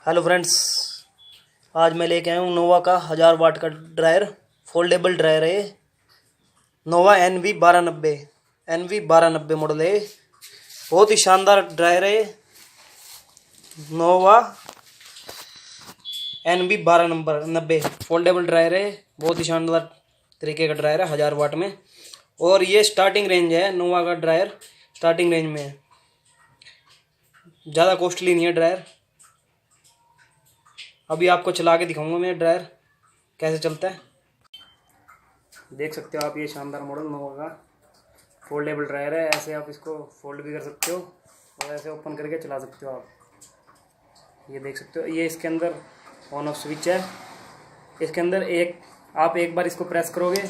Hello friends, आज मैं लेके आया हूँ नोवा का 1000 वाट का ड्रायर। फोल्डेबल ड्रायर है। नोवा NV1290 मॉडल है। बहुत ही शानदार ड्रायर है। नोवा NV1290 फोल्डेबल ड्रायर है। बहुत ही शानदार तरीके का ड्रायर है 1000 वाट में। और ये स्टार्टिंग रेंज है। नोवा का ड्रायर स्टार्टिंग रेंज में है, ज़्यादा कॉस्टली नहीं है ड्रायर। अभी आपको चला के दिखाऊंगा मैं ड्रायर कैसे चलता है। देख सकते हो आप, ये शानदार मॉडल नोवा का फोल्डेबल ड्रायर है। ऐसे आप इसको फोल्ड भी कर सकते हो और ऐसे ओपन करके चला सकते हो आप। ये देख सकते हो, ये इसके अंदर ऑन ऑफ स्विच है। इसके अंदर आप एक बार इसको प्रेस करोगे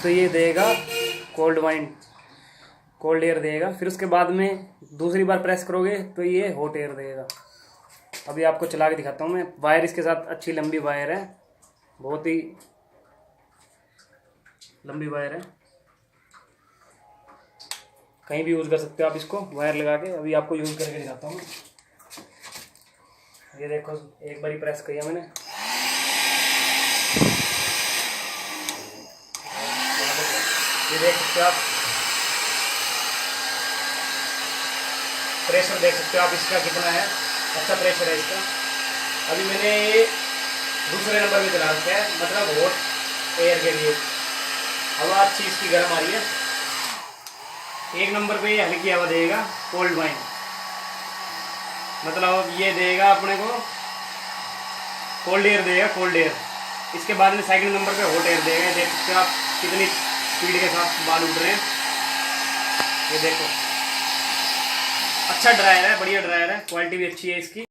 तो ये देगा कोल्ड एयर देगा। फिर उसके बाद में दूसरी बार प्रेस करोगे तो ये हॉट एयर देगा। अभी आपको चला के दिखाता हूँ मैं। वायर इसके साथ अच्छी लंबी वायर है, बहुत ही लंबी वायर है। कहीं भी यूज़ कर सकते हो आप इसको वायर लगा के। अभी आपको यूज़ करके दिखाता हूँ। ये देखो, एक बार ही प्रेस किया मैंने। ये देख सकते हो आप, प्रेशर देख सकते हो आप इसका कितना है। अच्छा प्रेशर है इसका। अभी मैंने ये दूसरे नंबर पे चला रखा है, मतलब हॉट एयर के लिए। हवा अच्छी इसकी गर्म आ रही है। एक नंबर पे ये हल्की हवा देगा, कोल्ड वाइन, मतलब ये देगा अपने को कोल्ड एयर देगा, कोल्ड एयर। इसके बाद में सेकंड नंबर पे हॉट एयर देगा। देख सकते हो आप कितनी स्पीड के साथ बाल उड़ रहे हैं। ये देखो, अच्छा ड्रायर है, बढ़िया ड्रायर है, क्वालिटी भी अच्छी है इसकी।